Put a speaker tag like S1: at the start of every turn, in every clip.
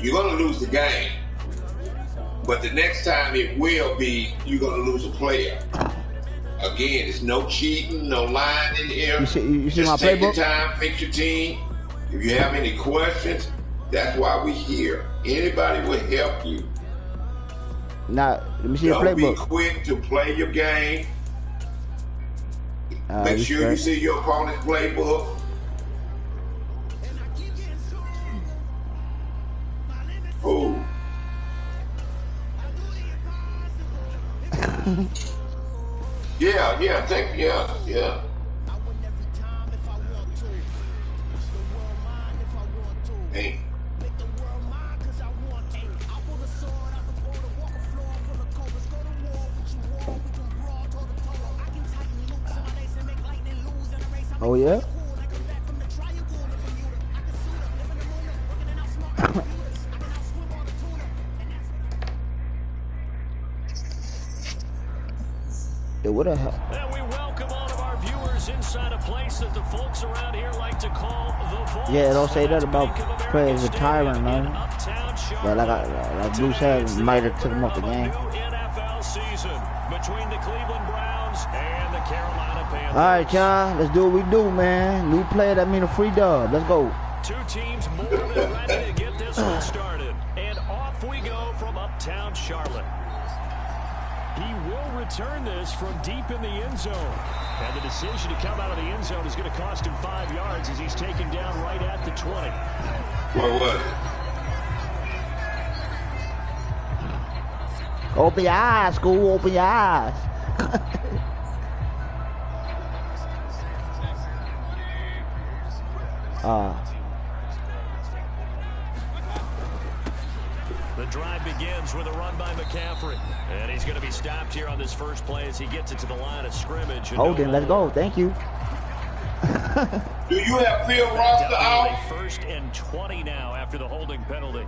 S1: you're gonna lose the game, but the next time it will be you're gonna lose a player. Again, it's no cheating, no lying in here.
S2: You see
S1: Just
S2: my
S1: take
S2: playbook?
S1: your time, fix your team. If you have any questions, that's why we're here. Anybody will help you.
S2: Now, let me see your
S1: Don't
S2: playbook.
S1: be quick to play your game. Make sure you see your opponent's playbook. Oh. Yeah. Hey.
S2: Oh yeah. Yeah, what the hell?
S3: And we welcome all of our viewers inside a place that the folks around here like to call the Vault.
S2: Yeah, don't say that about players retiring, man. Yeah, like Blue said, might have took him off the game.
S3: NFL season between the Cleveland Browns and the Carolina Panthers.
S2: All right, y'all, let's do what we do, man. New player, that mean a free dub. Let's go.
S3: Two teams more than ready to get this one started. And off we go from uptown Charlotte. He will return this from deep in the end zone. And the decision to come out of the end zone is going to cost him 5 yards as he's taken down right at the 20.
S1: What was it?
S2: Open your eyes, school. Open your eyes.
S3: The drive begins with a run by McCaffrey. And he's going to be stopped here on this first play as he gets it to the line of scrimmage.
S2: Holding, let's go. Thank you.
S1: Do you have Phil Roster out?
S3: First and 20 now after the holding penalty.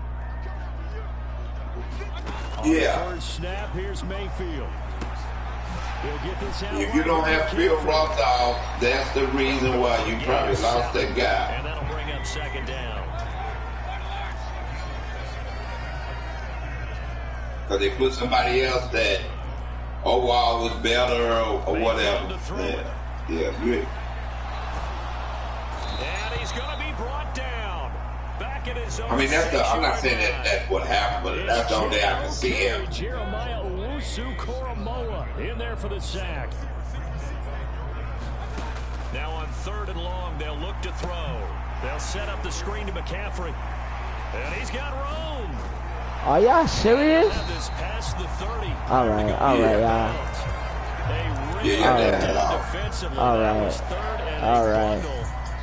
S1: Yeah.
S3: First snap, here's Mayfield. He'll get this out.
S1: If you don't have Phil Roster out, that's the reason why you probably lost that guy.
S3: And that'll bring up second down.
S1: Because they put somebody else that overall was better or whatever. Yeah.
S3: And he's going to be brought down. Back in his own.
S1: I mean, I'm not saying that's what happened, but that's the only day I can see him.
S3: Jeremiah Owusu-Koramoah in there for the sack. Now on 3rd and long, they'll look to throw. They'll set up the screen to McCaffrey. And he's got room.
S2: Are y'all serious? All right,
S1: Yeah,
S2: all right.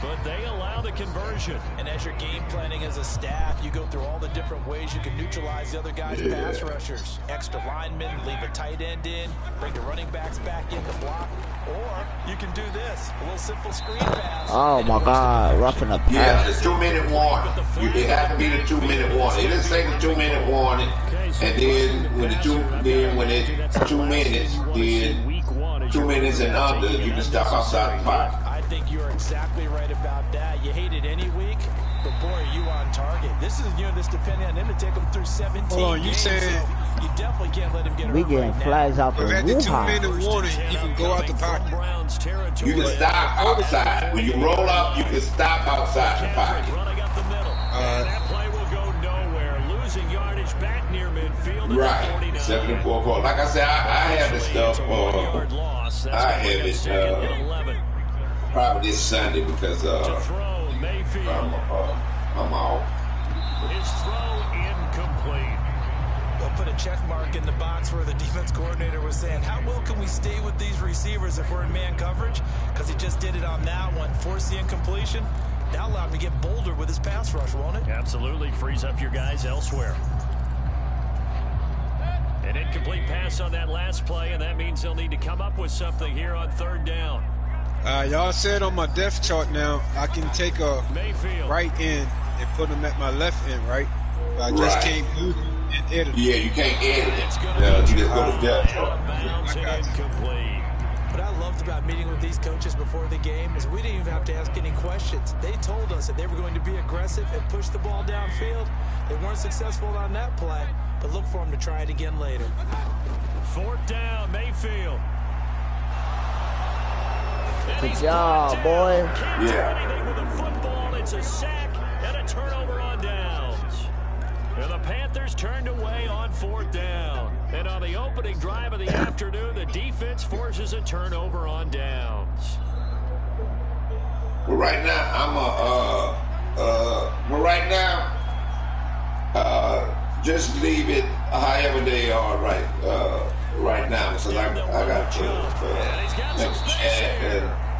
S3: But they allow the conversion.
S4: And as you're game planning as a staff, you go through all the different ways you can neutralize the other guys' pass rushers. Extra linemen, leave a tight end in, bring the running backs back in to block. Or you can do this, a little simple screen pass.
S2: Oh my God, roughing up.
S1: Yeah, the 2-minute warning. It had to be the 2-minute warning. It didn't say the 2-minute warning. And then when it's 2 minutes, then 2 minutes and under, you can stop outside the pocket.
S4: I think you're exactly right about that. You hate it any week, but boy, are you on target. This is a unit that's depending on him to take them through 17 games.
S5: You said
S4: so you definitely can't let him get
S2: we
S4: hurt
S2: getting
S4: right
S2: flags
S4: now.
S2: out the
S5: at the
S2: Wuhan.
S5: 2-minute warning, you can go out the pocket.
S1: You can stop outside. When you roll up, you can stop outside the pocket.
S3: Running up the middle. And that play will go nowhere. Losing yardage back near midfield.
S1: Right. 7-4 4. Like I said, I have this stuff. I have it probably this Sunday because I'm off.
S3: His throw incomplete.
S4: They'll put a check mark in the box where the defense coordinator was saying, how well can we stay with these receivers if we're in man coverage? Because he just did it on that one, forced the incompletion. That'll allow him to get bolder with his pass rush, won't it?
S3: Absolutely. Frees up your guys elsewhere. An incomplete pass on that last play, and that means they'll need to come up with something here on 3rd down.
S5: Y'all said on my depth chart now, I can take a right end and put him at my left end, right? But I just can't move him and edit him.
S1: Yeah, you can't edit it. You just go to depth chart.
S4: But I love loved about meeting with these coaches before the game is we didn't even have to ask any questions. They told us that they were going to be aggressive and push the ball downfield. They weren't successful on that play, but look for them to try it again later.
S3: 4th down, Mayfield.
S2: Good job, boy.
S3: Yeah. With a football, it's a sack and a turnover on downs. And the Panthers turned away on 4th down. And on the opening drive of the afternoon, the defense forces a turnover on downs.
S1: Well, right now, just leave it however they are right now, because I got to make a chat,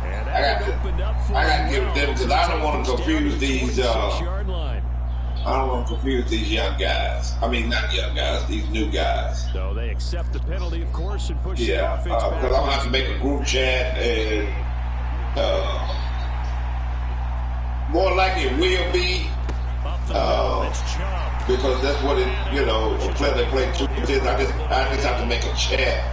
S1: and I got to give them, because I don't want to confuse these. I don't want to confuse these young guys. I mean, not young guys, these new guys.
S3: So they accept the penalty, of course, and push the offense back.
S1: Because I'm going to have to make a group chat, and more likely it will be, because that's what it, a player that play 2 minutes, I just have to make a chat,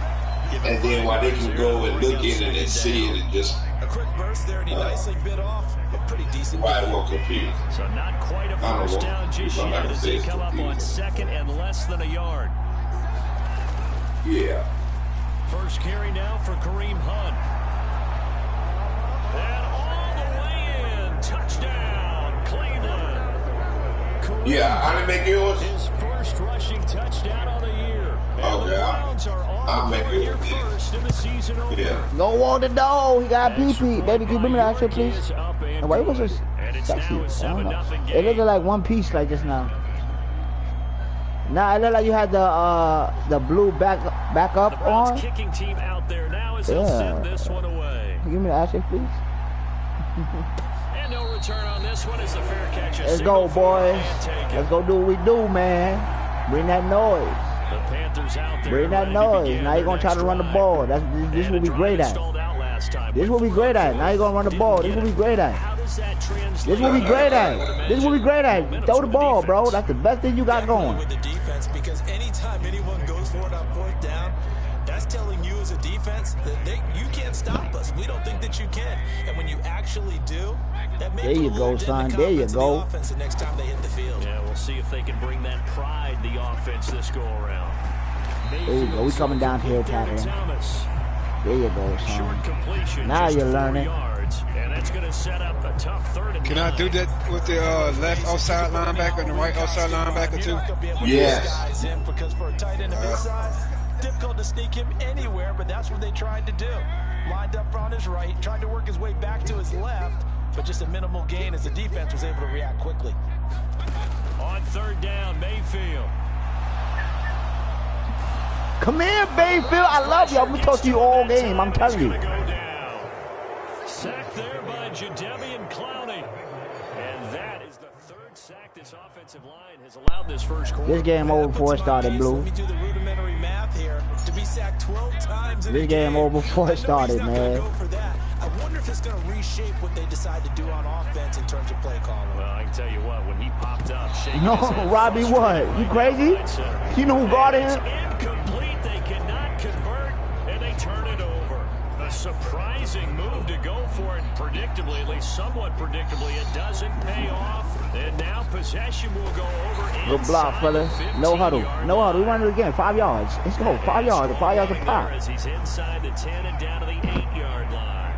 S1: and then while they can go and look at it and see it and just
S4: a quick burst there, and he nicely bit off. A pretty decent.
S1: Why it won't confuse?
S3: So not quite a first down just yet as they come up on 2nd and less than a yard.
S1: Yeah.
S3: First carry now for Kareem Hunt. And all the way in. Touchdown, Cleveland. Kareem
S1: Yeah, how did they make yours?
S3: His first rushing touchdown of the year. And
S1: okay,
S3: the Browns are
S1: I'll make it
S3: here first in the season opener.
S1: Yeah.
S2: Don't walk the dog. He got pee-pee. Baby, can you bring me that shit, please? And why was this sexy? I don't know. It looked like one piece like just now. Nah, it looked like you had the blue back up on.
S3: Kicking team out there now as they'll send this one away.
S2: Give me that shit, please.
S3: And no return on this one is a fair catch.
S2: Let's go, boys. Let's go do what we do, man. Bring that noise.
S3: The Panthers out there.
S2: Bring that noise. Now you're going to try to run the ball. This will be great at. This will be great at. Now you're going to run the ball. This will be great at. This will be great at. This will be great at. Throw the ball, bro. That's the best thing you got going.
S4: With the defense, because anytime anyone goes for it on 4th down, that's telling you as a defense that you can't stop us. We don't think that you can. And when you actually do, that makes
S2: there you go, son. There you go.
S4: The next time they hit the field.
S3: Yeah, we'll see if they can bring that pride, the offense, this go around.
S2: There you go. We coming down here tackling. There you go, son. Now you're learning.
S3: And that's going to set up a tough 3rd and 9.
S5: Can I do that with the left outside linebacker and the right outside linebacker too?
S1: Yes.
S4: Because for a tight end of his size, difficult to sneak him anywhere, but that's what they tried to do. Lined up on his right, tried to work his way back to his left, but just a minimal gain as the defense was able to react quickly.
S3: On 3rd down, Mayfield.
S2: Come here, Bayfield. I love you. I'm going to talk to you all game. I'm telling you.
S3: Sacked there by Jadeveon Clowney. And that is the 3rd sack this offensive line has allowed this first quarter.
S2: This game over before it started, Blue.
S4: Let me do the rudimentary math here. To be sacked 12 times in
S2: this game over before it started, man.
S4: I wonder if it's going to reshape what they decide to do on offense in terms of play calling.
S3: Well, I can tell you what, when he popped up,
S2: no, Robbie, what? You crazy? You know who guarded him?
S3: Incomplete. They cannot convert, and they turn it over. A surprising move to go for it. Predictably, at least somewhat predictably, it doesn't pay off. And now possession will go over.
S2: Good block, fellas. No huddle. No huddle. We run it again. 5 yards. Let's go. 5 yards. 5 yards of pop.
S3: As he's inside the 10 and down to the 8-yard line.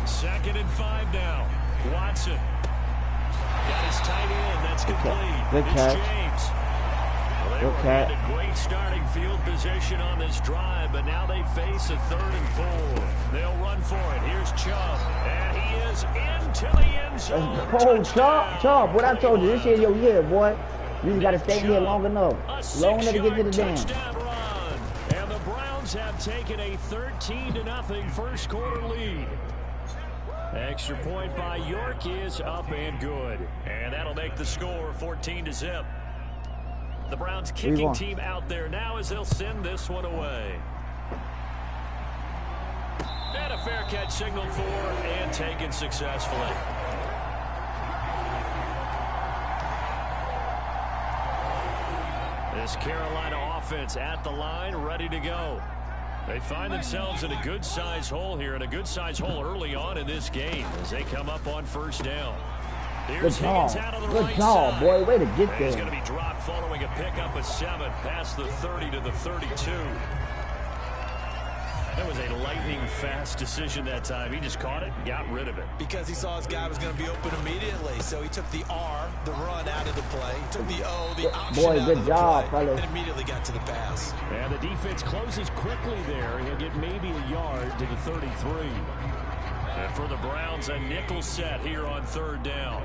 S3: 2nd and 5 now. Watson. Got his tight end. That's complete.
S2: Good catch.
S3: James. Well, they were in a great starting field position on this drive, but now they face a 3rd and 4. They'll run for it. Here's Chubb, and he is into the end zone.
S2: Oh, Chubb, what I told you, this is your year, boy. You just got to stay here long enough. Long enough to get to the dance.
S3: And the Browns have taken a 13-0 first quarter lead. Extra point by York is up and good. And that'll make the score 14-0. The Browns kicking team out there now as they'll send this one away. And a fair catch signaled for and taken successfully. This Carolina offense at the line, ready to go. They find themselves in a good-sized hole here, and a good-sized hole early on in this game as they come up on first down. Here's Higgins out of the right side.
S2: Boy. Way to get there.
S3: He's going to be dropped following a pickup of 7 past the 30 to the 32. That was a lightning-fast decision that time. He just caught it and got rid of it.
S4: Because he saw his guy was going to be open immediately. So he took the R, the run, out of the play. He took the O, the option out of the play, and immediately got to the pass.
S3: And the defense closes quickly there. He'll get maybe a yard to the 33. And for the Browns, a nickel set here on third down.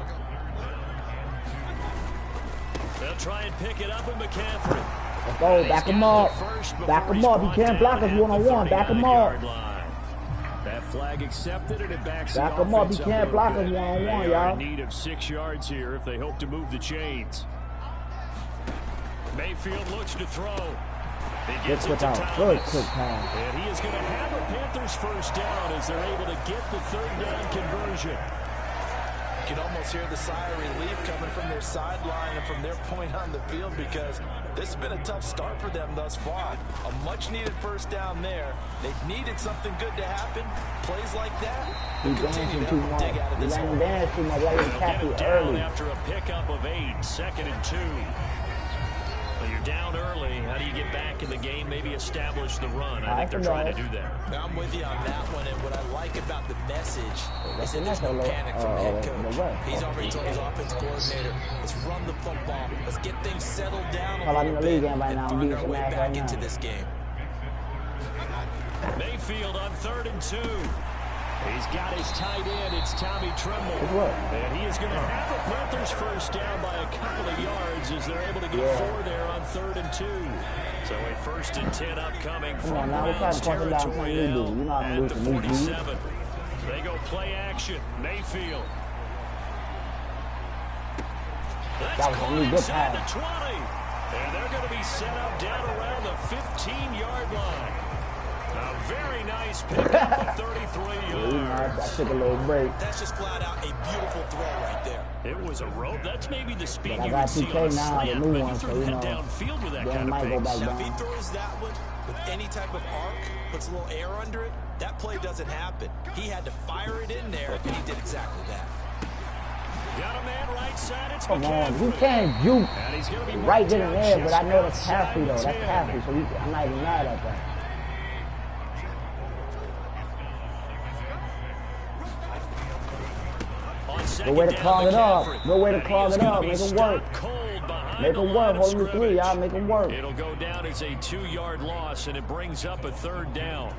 S3: They'll try and pick it up with McCaffrey.
S2: Let's go, back him up. Back him up. You can't block us one-on-one. Back him up.
S3: That flag accepted, and it backs
S2: back him up. You can't block us one-on-one, y'all.
S3: In need of 6 yards here if they hope to move the chains. Mayfield looks to throw. He gets it to Thomas. And he is going to have a Panthers first down as they're able to get the third down conversion.
S4: You can almost hear the sigh of relief coming from their sideline and from their point on the field, because this has been a tough start for them thus far. A much-needed first down there. They've needed something good to happen. Plays like that will continue to dig out of this hole.
S3: They'll get it down after a pickup of 8, 2nd and 2. Well, you're down early. How do you get back in the game? Maybe establish the run. I think they're trying to do that.
S4: Now, I'm with you on that one, and what I like about the message is that there's no panic from the head coach. He's already told his offensive coordinator, let's run the football, let's get things settled down a little bit, and find our way back into this game.
S3: Mayfield on 3rd and 2. He's got his tight end. It's Tommy Tremble. And he is going to have the Panthers first down by a couple of yards as they're able to get 4 there on 3rd and 2. So a 1st and 10 upcoming from Browns territory now at the 47. They go play action. Mayfield. That's caught inside the 20. And they're going to be set up down around the 15-yard line. A very nice pickup of 33 yards.
S2: I took a little break.
S4: That's just flat out a beautiful throw right there.
S3: It was a rope. That's maybe the speed you would see on a slant, but he threw that downfield with that kind of pace.
S4: Now, if he throws that one with any type of arc, puts a little air under it, that play doesn't happen. He had to fire it in there, and he did exactly that.
S3: Got a man right side. It's
S2: Come on, you can't juke right then and there, but I know that's halfway though. That's halfway, so I'm not even mad at that. Good way to clog it up. Good way to clog it up. Make it work. Make it work. Hold me 3, y'all. Make it work.
S3: It'll go down as a 2-yard loss, and it brings up a 3rd down.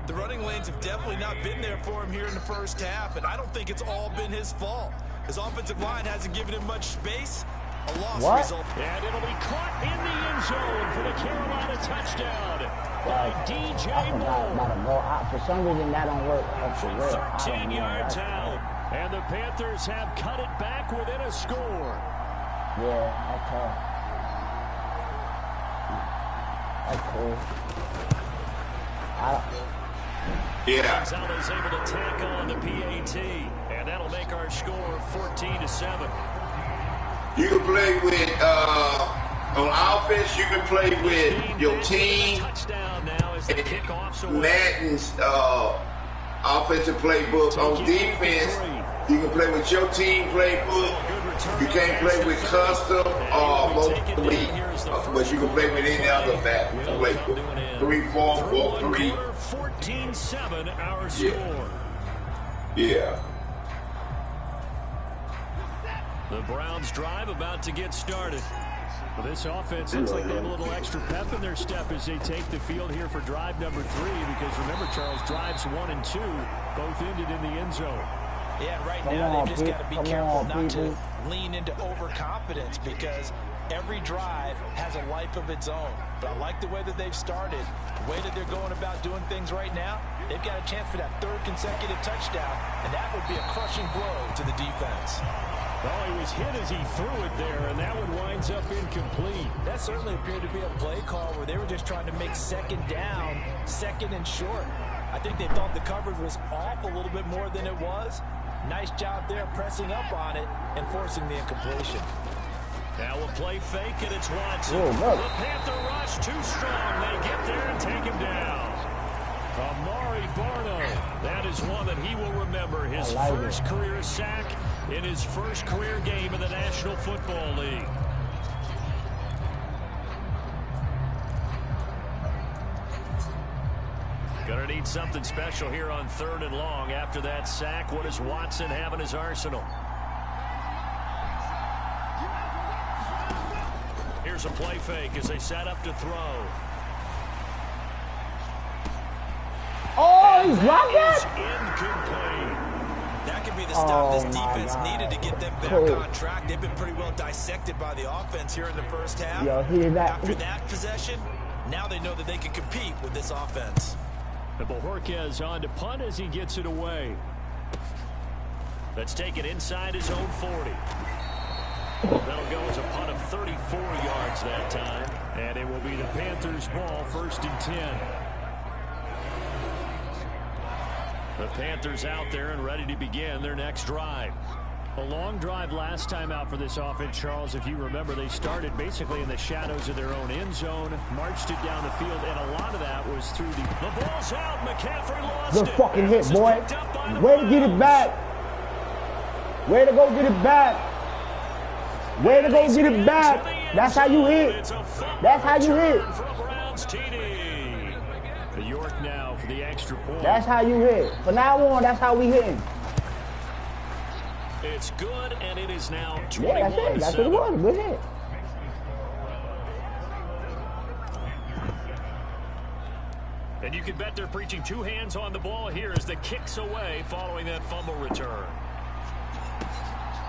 S4: The running lanes have definitely not been there for him here in the first half, and I don't think it's all been his fault. His offensive line hasn't given him much space. A loss result.
S3: And it'll be caught in the end zone for the Carolina touchdown by DJ Moore.
S2: For some reason, that don't work.
S3: From 13 yards out. And the Panthers have cut it back within a score.
S2: Yeah, that's tough. That's cool.
S1: Yeah.
S3: Gonzalez able to tackle on the PAT, and that'll make our score 14-7.
S1: You can play with on offense. You can play with your team.
S3: Touchdown now as the kickoff's away.
S1: Madden's offensive playbook. On defense, you can play with your team playbook. You can't play with custom or most elite, but you can play with any other Madden playbook. 3-4-4-3.
S3: 14-7 our score.
S1: Yeah.
S3: The Browns drive about to get started. Well, this offense looks like they have a little extra pep in their step as they take the field here for drive number 3, because remember, Charles, drives 1 and 2 both ended in the end zone.
S4: Yeah, right now they've just got to be careful not to lean into overconfidence, because every drive has a life of its own. But I like the way that they've started, the way that they're going about doing things right now. They've got a chance for that 3rd consecutive touchdown, and that would be a crushing blow to the defense.
S3: Well, he was hit as he threw it there, and that one winds up incomplete.
S4: That certainly appeared to be a play call where they were just trying to make 2nd down, 2nd and short. I think they thought the coverage was off a little bit more than it was. Nice job there pressing up on it and forcing the incompletion.
S3: Now we'll play fake, and it's Watson. The Panther rush too strong. They get there and take him down. Amari Barno. That is one that he will remember. His first career sack in his first career game in the National Football League. Gonna need something special here on 3rd and long. After that sack, what does Watson have in his arsenal? Here's a play fake as they set up to throw.
S2: Oh, he's dropped it?
S3: Incomplete.
S4: That could be the stop this defense needed to get them back on track. They've been pretty well dissected by the offense here in the first half.
S2: Yo,
S4: after that possession, now they know that they can compete with this offense.
S3: Bojorquez on to punt as he gets it away. Let's take it inside his own 40. That'll go as a punt of 34 yards that time. And it will be the Panthers' ball, 1st and 10. The Panthers out there and ready to begin their next drive. A long drive last time out for this offense, Charles. If you remember, they started basically in the shadows of their own end zone, marched it down the field, and a lot of that was through the ball's out. McCaffrey lost it.
S2: Good fucking hit, boy. Way to get it back. Way to go get it back. Way to go get it back. That's how you hit. That's how you hit.
S3: York now for the extra point.
S2: That's how you hit. From now on, that's how we hitting.
S3: It's good, and it is now 21-7.
S2: Yeah, that's it. That's what it was. Good hit.
S3: And you can bet they're preaching 2 hands on the ball here as the kicks away following that fumble return.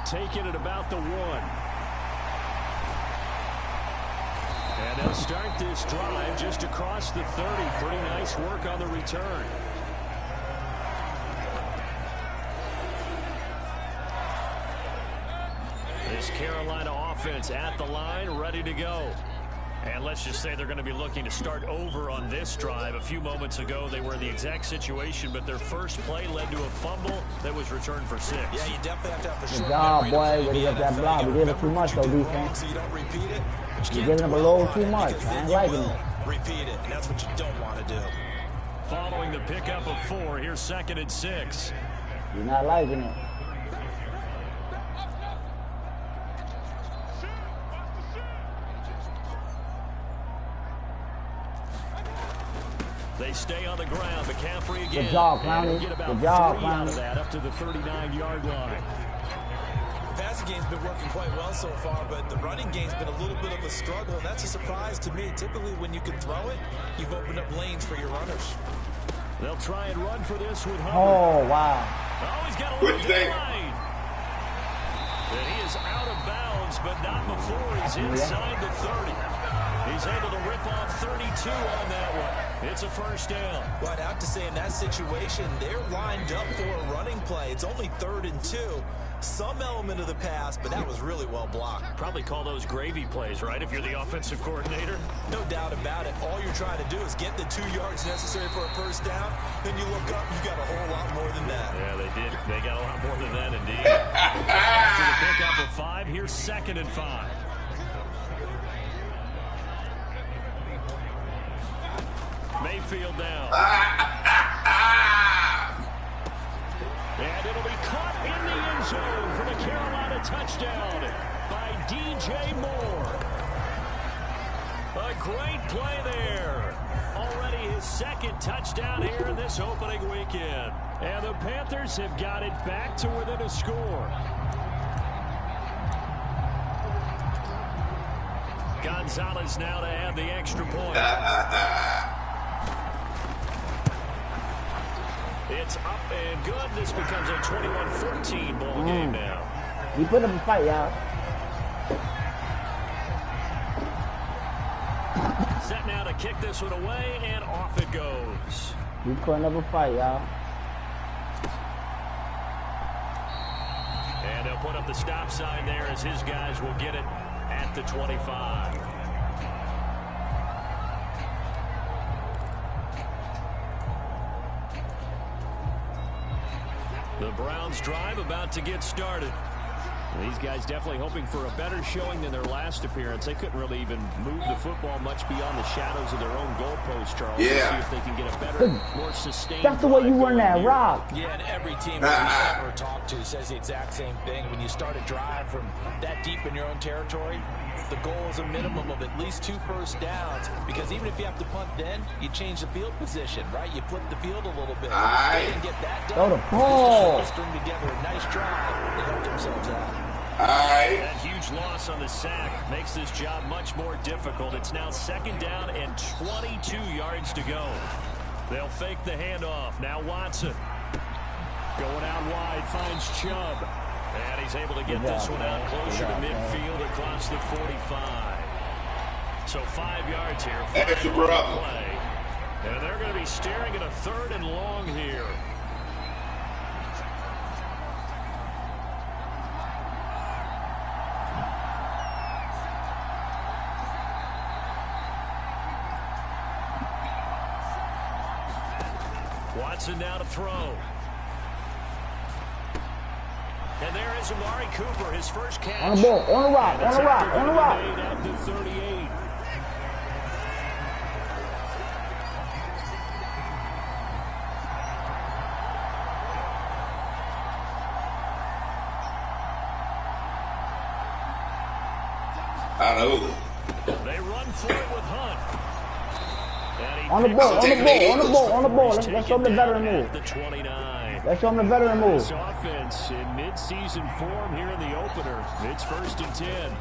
S3: Taking it about the 1. And they'll start this drive just across the 30. Pretty nice work on the return. This Carolina offense at the line, ready to go. And let's just say they're going to be looking to start over on this drive. A few moments ago, they were in the exact situation, but their first play led to a fumble that was returned for 6.
S4: Yeah, you definitely have to have the
S2: good job, boy. We get that block. We gave it too much, though, defense.
S4: So you don't repeat it.
S2: You're giving them a little too much. I ain't liking it.
S4: Repeat it, and that's what you don't want to do.
S3: Following the pickup of 4, here's 2nd and 6.
S2: You're not liking it.
S3: They stay on the ground. McCaffrey again.
S2: Good job, Clowney. Good job, Clowney.
S3: Up to the 39-yard line.
S4: The passing game's been working quite well so far, but the running game's been a little bit of a struggle, and that's a surprise to me. Typically, when you can throw it, you've opened up lanes for your runners.
S3: They'll try and run for this with Hubbard.
S2: Oh, wow.
S3: Oh, he's got a little deadline. And he is out of bounds, but not before he's inside the 30. He's able to rip off 32 on that one. It's a first down.
S4: Well, I'd have to say in that situation, they're lined up for a running play. It's only 3rd and 2. Some element of the pass, but that was really well blocked.
S3: Probably call those gravy plays, right, if you're the offensive coordinator?
S4: No doubt about it. All you're trying to do is get the 2 yards necessary for a first down. Then you look up, you got a whole lot more than that.
S3: Yeah, they did. They got a lot more than that, indeed. After the pickup of 5, here's 2nd and 5. Mayfield down. And it'll be caught in the end zone for the Carolina touchdown by DJ Moore. A great play there. Already his 2nd touchdown here in this opening weekend. And the Panthers have got it back to within a score. Gonzalez now to add the extra point. It's up and good. This becomes a 21-14 ball game now.
S2: We put up a fight, y'all.
S3: Set now to kick this one away, and off it goes.
S2: We putting up a fight, y'all.
S3: And they'll put up the stop sign there as his guys will get it at the 25. The Browns drive about to get started. These guys definitely hoping for a better showing than their last appearance. They couldn't really even move the football much beyond the shadows of their own goalpost, Charles.
S1: Yeah.
S3: See if they can get a better, more sustained.
S2: That's the way you run that, Rob.
S4: Yeah, and every team that we ever talk to says the exact same thing. When you start a drive from that deep in your own territory, the goal is a minimum of at least 2 first downs, because even if you have to punt then, you change the field position, right? You flip the field a little bit. They didn't get that done.
S2: Throw the ball.
S4: String together a nice drive. They helped themselves out.
S1: All right.
S3: That huge loss on the sack makes this job much more difficult. It's now 2nd down and 22 yards to go. They'll fake the handoff. Now Watson going out wide, finds Chubb. And he's able to get this one out closer to midfield across the 45. So 5 yards here.
S1: Extra brother.
S3: Play. And they're going to be staring at a 3rd and long here. Watson now to throw. And there is Amari Cooper, his first catch.
S2: On the ball, on the rock, on the rock, on the rock.
S3: At the 38.
S1: I know.
S3: They run for it with Hunt.
S2: On the ball, on the ball, on the ball, on the ball. Let's show them the veteran move.
S3: The 29.
S2: Let's show them the veteran move.
S3: This offense in mid-season form here in the opener. It's 1st and 10.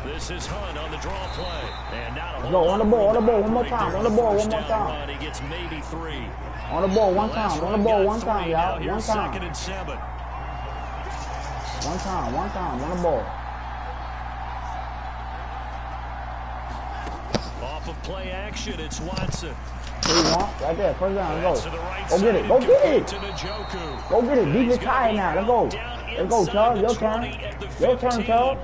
S3: This is Hunt on the draw play. And now
S2: Let's go, on the ball, one more time, on the ball, one more time.
S3: He gets maybe 3.
S2: On the ball, one time, on the ball, one time, y'all. One time.
S3: 2nd and 7.
S2: One time, on the ball.
S3: Off of play action, it's Watson.
S2: Here you want, right there, first down, let's go.
S3: Right,
S2: go get it, go get it.
S3: To
S2: go get it, beat the tie now, let's go. Let's go, Charles, your turn. Your turn, Charles.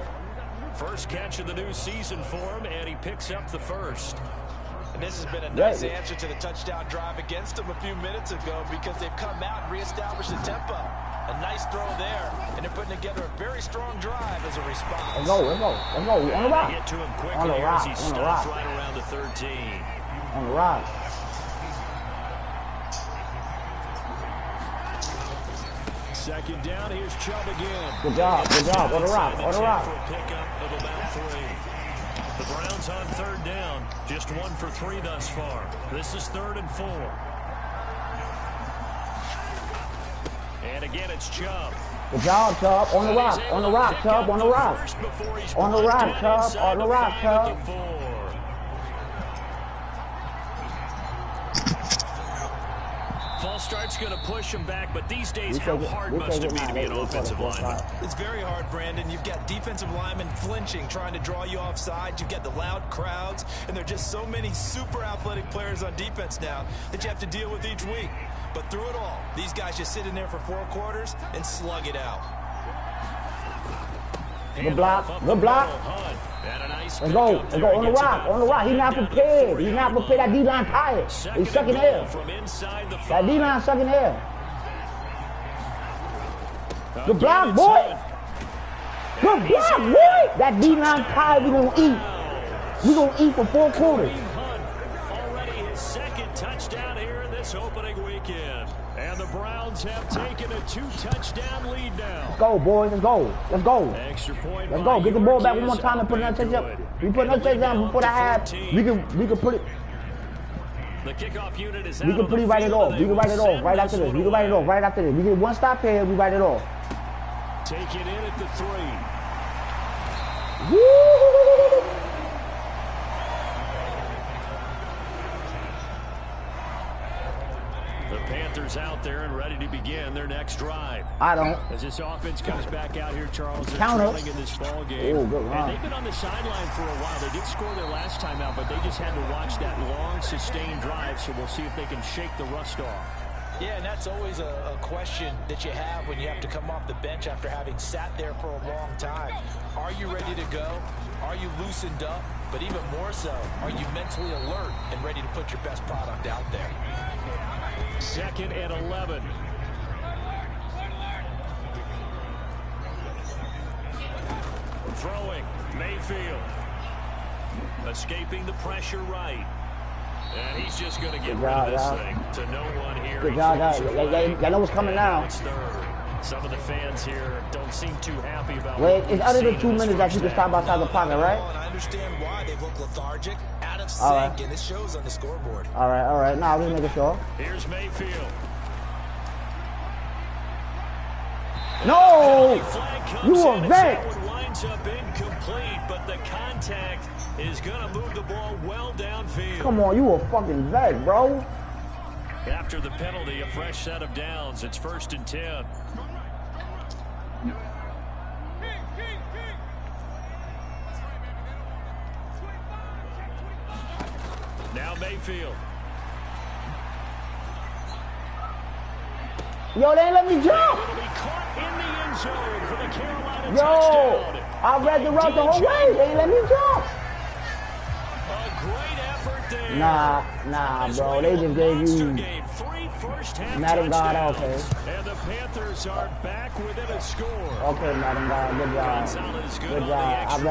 S3: First catch of the new season for him, and he picks up the 1st.
S4: And this has been a nice answer to the touchdown drive against them a few minutes ago, because they've come out and reestablished the tempo. A nice throw there, and they're putting together a very strong drive as a response.
S2: Let's go, let's go, let's go. On the rock.
S3: Get to him quickly
S2: on the rock,
S3: as he
S2: on the
S3: stops
S2: rock.
S3: right around the 13.
S2: On the rock.
S3: Second down, here's Chubb again.
S2: Good job, on the rock, on the rock.
S3: For a pickup of about 3. The Browns on 3rd down, just 1 for 3 thus far. This is 3rd and 4. And again, it's Chubb.
S2: Good job, Chubb. On the rock, Chubb, on the rock. On the rock, Chubb, on the rock, Chubb.
S3: False start's going to push him back, but these days, how hard must it be to be an offensive lineman?
S4: It's very hard, Brandon. You've got defensive linemen flinching, trying to draw you offside. You've got the loud crowds, and there are just so many super athletic players on defense now that you have to deal with each week. But through it all, these guys just sit in there for 4 quarters and slug it out.
S2: Good block, good block. Let's go, on the rock, He's not prepared. That D-line tired. He's sucking air. That D-line sucking air. Good block, boy. Good block, boy. That D-line tired, we gonna eat. We gonna eat for 4 quarters.
S3: Already his 2nd touchdown here in this opening weekend. And the Browns have taken a 2-touchdown lead now.
S2: Let's go, boys. Let's go.
S3: Extra point.
S2: Let's go. Get the ball back one more time and put another touchdown. We put another touchdown before the half. We can put it.
S3: The kickoff unit is out.
S2: We can pretty write it off. We can write it off right after this. We can write it off right after this. We get 1 stop here. We write it off.
S3: Take it in at the 3.
S2: Woo!
S3: The Panthers out there and ready to begin their next drive.
S2: I don't.
S3: As this offense comes back out here, Charles, they're
S2: Counter.
S3: trailing in this ball game.
S2: Oh, good run.
S3: And they've been on the sideline for a while. They did score their last time out, but they just had to watch that long, sustained drive, so we'll see if they can shake the rust off.
S4: Yeah, and that's always a question that you have when you have to come off the bench after having sat there for a long time. Are you ready to go? Are you loosened up? But even more so, are you mentally alert and ready to put your best product out there?
S3: 2nd and 11. throwing. Mayfield. Escaping the pressure right. And he's just going to get rid of this thing to no one here.
S2: Good job, y'all know what's coming now.
S3: Some of the fans here don't seem too happy about.
S2: Wait, it's under the 2 minutes that you can stop outside the pocket, right?
S4: I understand why they look lethargic, out of sync, and it shows on the scoreboard.
S2: All right. Now I'm just making sure.
S3: Here's Mayfield.
S2: No, you a vet.
S3: Winds up incomplete, but the contact is going to move the ball well downfield.
S2: Come on, you a fucking vet, bro.
S3: After the penalty, a fresh set of downs. It's 1st and 10. Now Mayfield.
S2: Yo, they ain't let me jump.
S3: It'll be caught in the end zone for the Carolina
S2: touchdown. I read the route the whole way. They ain't let me jump.
S3: A great effort there.
S2: Nah, bro. They just gave you Madden God. Okay.
S3: And the Panthers are back within a score.
S2: Okay, Madden God. Good job. Good job.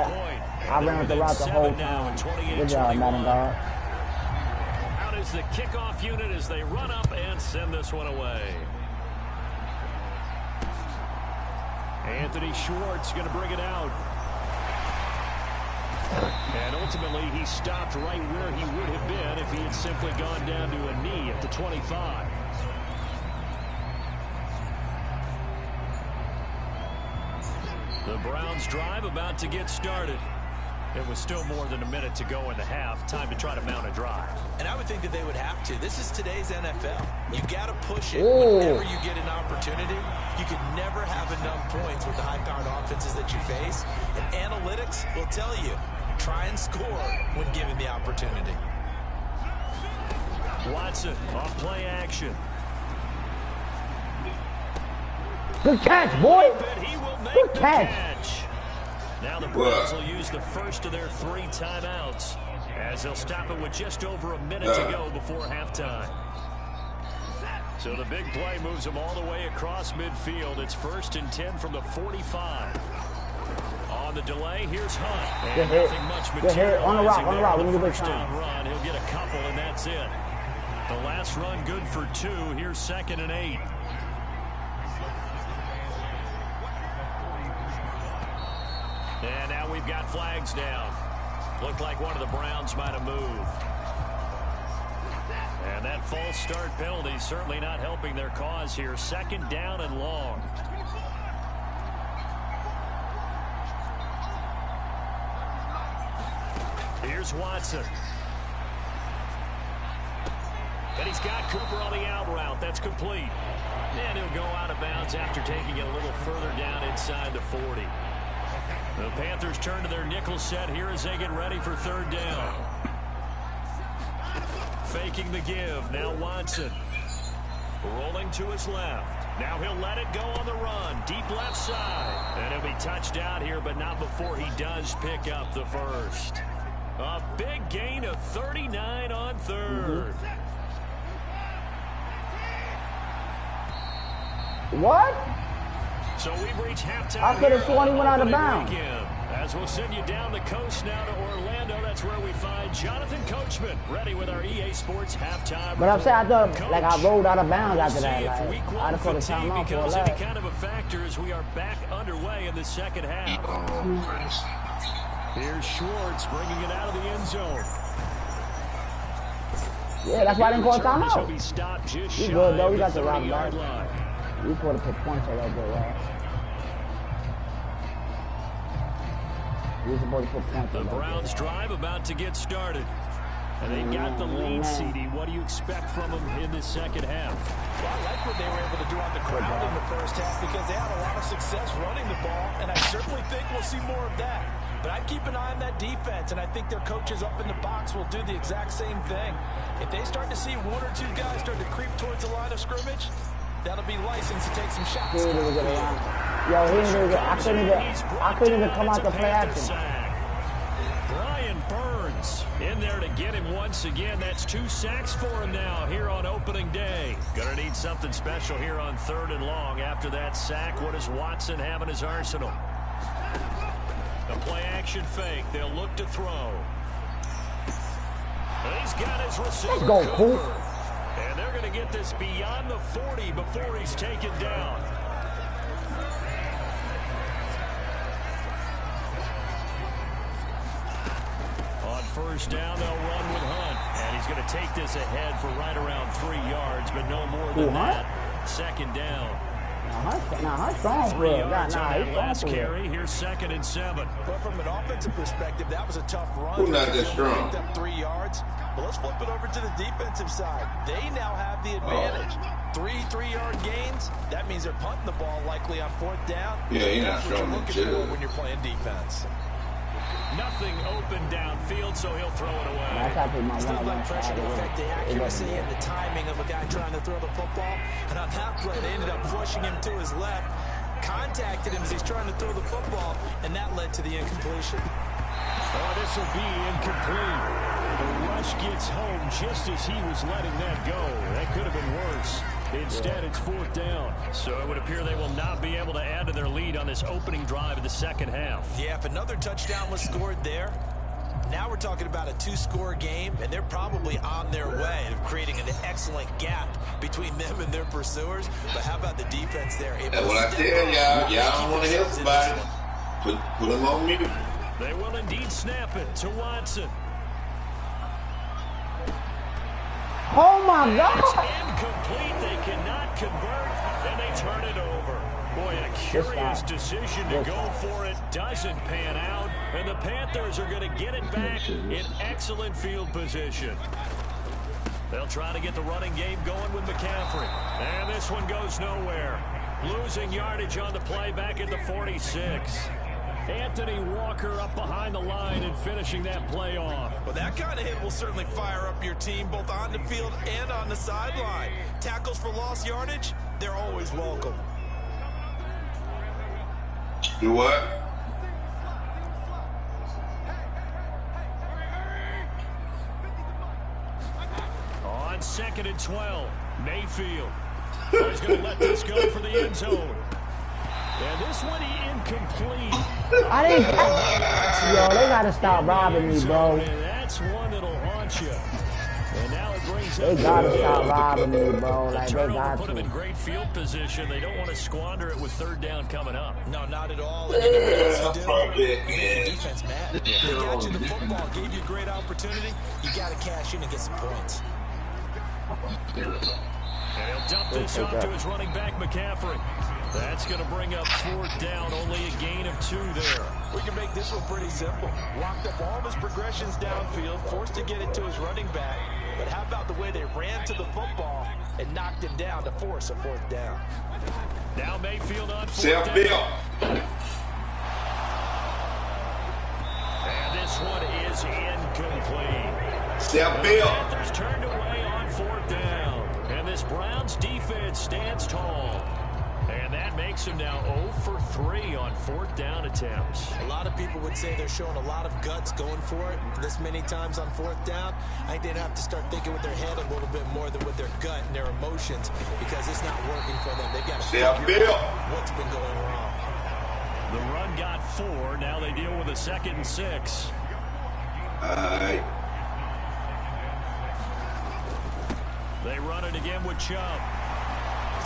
S2: I ran with the route the whole time. Good job, Madden God.
S3: Out is the kickoff unit as they run up and send this one away. Anthony Schwartz going to bring it out. And ultimately, he stopped right where he would have been if he had simply gone down to a knee at the 25. The Browns drive about to get started. It was still more than a minute to go in the half. Time to try to mount a drive.
S4: And I would think that they would have to. This is today's NFL. You got to push it whenever you get an opportunity. You can never have enough points with the high-powered offenses that you face. And analytics will tell you, try and score when given the opportunity.
S3: Watson off play action.
S2: Good catch, boy. Good catch.
S3: Now the Browns will use the first of their 3 timeouts as they'll stop it with just over a minute to go before halftime. So the big play moves them all the way across midfield. It's 1st and 10 from the 45. On the delay, here's Hunt. And nothing much material.
S2: On the rock. We need a big
S3: first down run. He'll get a couple, and that's it. The last run good for 2. Here's 2nd and 8. And now we've got flags down. Looked like one of the Browns might have moved. And that false start penalty certainly not helping their cause here. 2nd down and long. Here's Watson. And he's got Cooper on the out route. That's complete. And he'll go out of bounds after taking it a little further down inside the 40. The Panthers turn to their nickel set here as they get ready for 3rd down. Faking the give. Now Watson. Rolling to his left. Now he'll let it go on the run. Deep left side. And he'll be touched out here, but not before he does pick up the first. A big gain of 39 on 3rd.
S2: What?
S3: So we've reached halftime.
S2: I could have sworn he went out of bounds.
S3: As we'll send you down the coast now to Orlando, that's where we find Jonathan Coachman ready with our EA Sports halftime.
S2: But I'm saying I thought Coach, like I rolled out of bounds after that. Like, I'd have put a timeout for
S3: becomes any kind of a factor as we are back underway in the 2nd half. Here's Schwartz bringing it out of the end zone.
S2: Yeah, that's why I didn't call a timeout.
S3: He'll be stopped just
S2: you
S3: shy
S2: good though? You got
S3: of
S2: the
S3: the
S2: rock
S3: 30-yard
S2: back.
S3: line.
S2: You could have put points right there, right? You're supposed to put points
S3: The Browns drive about to get started. And they've got the lead, CD. What do you expect from them in the 2nd half?
S4: Well, I like what they were able to do on the ground in the 1st half because they had a lot of success running the ball, and I certainly think we'll see more of that. But I'd keep an eye on that defense, and I think their coaches up in the box will do the exact same thing. If they start to see 1 or 2 guys start to creep towards the line of scrimmage, that'll be licensed to take some shots.
S2: Yo, I couldn't even come out to play action.
S3: Brian Burns in there to get him once again. That's 2 sacks for him now here on opening day. Gonna need something special here on 3rd and long. After that sack, what does Watson have in his arsenal? The play action fake. They'll look to throw. He's got his receiver.
S2: Let's go, Coop.
S3: And they're going to get this beyond the 40 before he's taken down. On first down, they'll run with Hunt. And he's going to take this ahead for right around 3 yards, but no more than that. Second down.
S2: Hunt's strong for it.
S3: Last carry. Here's 2nd and 7.
S4: But from an offensive perspective, that was a tough run.
S1: Who's not that strong?
S4: Picked up 3 yards. But let's flip it over to the defensive side. They now have the advantage. 3-3-yard gains. That means they're punting the ball likely on 4th down.
S1: Yeah, you're not
S4: That's what you're
S1: strong
S4: looking for when you're playing defense.
S3: Nothing open downfield, so he'll throw it away.
S4: Still let pressure to affect the accuracy and the timing of a guy trying to throw the football. And on that play, they ended up flushing him to his left. Contacted him as he's trying to throw the football, and that led to the incompletion.
S3: Oh, this will be incomplete. The rush gets home just as he was letting that go. That could have been worse. Instead, it's 4th down. So it would appear they will not be able to add to their lead on this opening drive of the second half.
S4: Yeah, if another touchdown was scored there, now we're talking about a 2-score game, and they're probably on their way of creating an excellent gap between them and their pursuers. But how about the defense there?
S1: That's what I tell y'all. Y'all don't want to help somebody. Put them on mute.
S3: They will indeed snap it to Watson.
S2: Oh my God!
S3: It's incomplete. They cannot convert, and they turn it over. Boy, a curious decision to go for it. Doesn't pan out, and the Panthers are going to get it back in excellent field position. They'll try to get the running game going with McCaffrey. And this one goes nowhere. Losing yardage on the play back at the 46. Anthony Walker up behind the line and finishing that play off.
S4: Well, that kind of hit will certainly fire up your team both on the field and on the sideline. Tackles for lost yardage, they're always welcome.
S1: Do what?
S3: On 2nd and 12, Mayfield. He's going to let this go for the end zone. And this one incomplete.
S2: Yo, they gotta stop robbing me, bro.
S3: And that's one that'll haunt you. And now it brings
S2: They gotta stop robbing me, bro. Like, they got
S3: put them in
S2: to.
S3: great field position. They don't want to squander it with 3rd down coming up.
S4: No, not at all. And you know what else you do?
S1: Probably,
S4: You make the defense mad. They got you the football, gave you a great opportunity. You got to cash in and get some points.
S3: And he'll dump this off to his running back, McCaffrey. That's going to bring up 4th down, only a gain of 2 there.
S4: We can make this one pretty simple. Walked up all of his progressions downfield, forced to get it to his running back. But how about the way they ran to the football and knocked him down to force a 4th down?
S3: Now Mayfield on 4th
S1: Self-built.
S3: down. And this one is incomplete.
S1: Self-built.
S3: Panthers turned away on 4th down. And this Browns defense stands tall. And that makes him now 0 for 3 on 4th down attempts.
S4: A lot of people would say they're showing a lot of guts going for it this many times on 4th down. I think they'd have to start thinking with their head a little bit more than with their gut and their emotions because it's not working for them. They've got to figure out what's been going wrong.
S3: The run got 4. Now they deal with a 2nd and 6. They run it again with Chubb.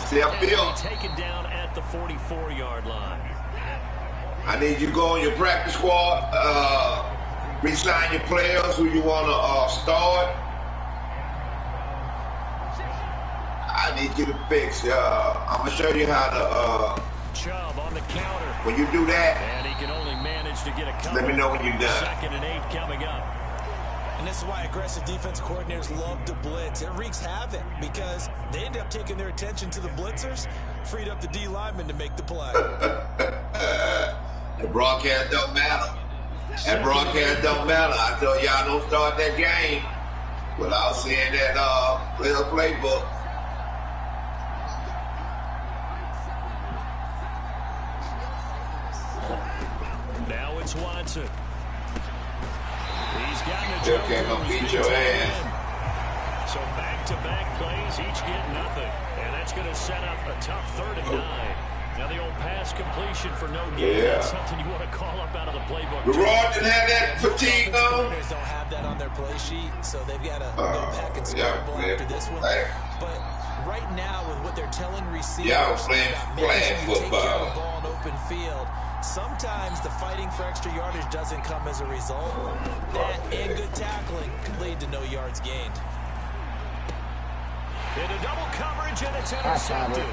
S1: Self-built.
S3: Taken down at the 44-yard line.
S1: I need you to go on your practice squad, re-sign your players who you want to start. I need you to fix. I'm going to show you how to.
S3: Chubb on the counter.
S1: When you do that,
S3: And he can only manage to get a couple.
S1: let me know when you're done.
S3: 2nd and 8 coming up.
S4: And this is why aggressive defensive coordinators love to blitz. It wreaks havoc because they end up taking their attention to the blitzers, freed up the D lineman to make the play.
S1: The broadcast don't matter. That broadcast don't matter. I tell y'all don't start that game without seeing that playbook.
S3: Now it's Watson. He's gotten a
S1: Still can't come beat your ass.
S3: So back-to-back plays, each get nothing. And that's going to set up a tough 3rd and 9. Now the old pass completion for no gain.
S1: Yeah.
S3: That's something you want to call up out of the playbook.
S1: The Raw didn't have that fatigue on.
S4: Don't have that on their play sheet, so they've got to go back and scramble after this one. But right now, with what they're telling receivers about making sure you take care of the ball in open field, sometimes the fighting for extra yardage doesn't come as a result. That and good tackling can lead to no yards gained.
S3: Into double coverage, and it's intercepted.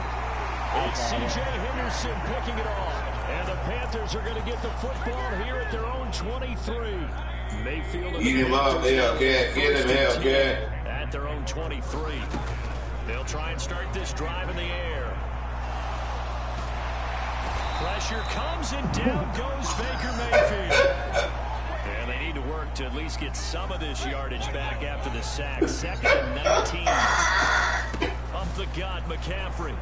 S3: It's C.J. Henderson picking it off. And the Panthers are going to get the football here at their own 23. Mayfield.
S1: Eat him up, Hellcat. Get him, Hellcat.
S3: At their own 23. They'll try and start this drive in the air. Pressure comes, and down goes Baker Mayfield. And they need to work to at least get some of this yardage back after the sack. 2nd and 19. Up the gut, McCaffrey.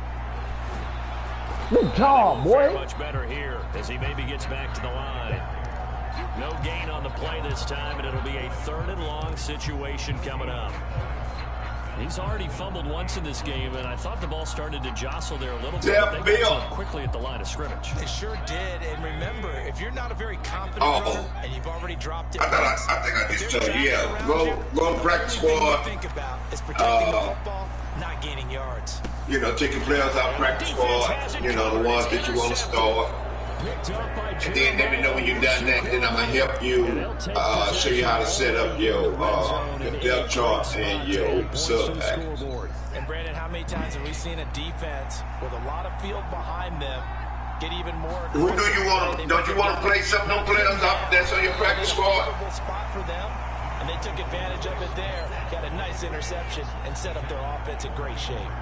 S2: Good job, boy.
S3: Much better here as he maybe gets back to the line. No gain on the play this time, and it'll be a 3rd and long situation coming up. He's already fumbled once in this game, and I thought the ball started to jostle there a little bit. They got to quickly at the line of scrimmage.
S4: They sure did. And remember, if you're not a very confident runner and you've already dropped it,
S1: I think I just told you, go to practice squad.
S4: Think about is protecting the football, not gaining yards.
S1: You know, taking players out of practice squad. You know, the ones that you want to start. And then let me know when you've done that. Then I'm gonna help you show you how to set up your depth chart and your sub package.
S4: And Brandon, how many times have we seen a defense with a lot of field behind them get even more?
S1: Who do you want? Don't you want to play some of them players up that's on your practice squad?
S4: Spot for them, and they took advantage of it there. Got a nice interception and set up their offense in great shape.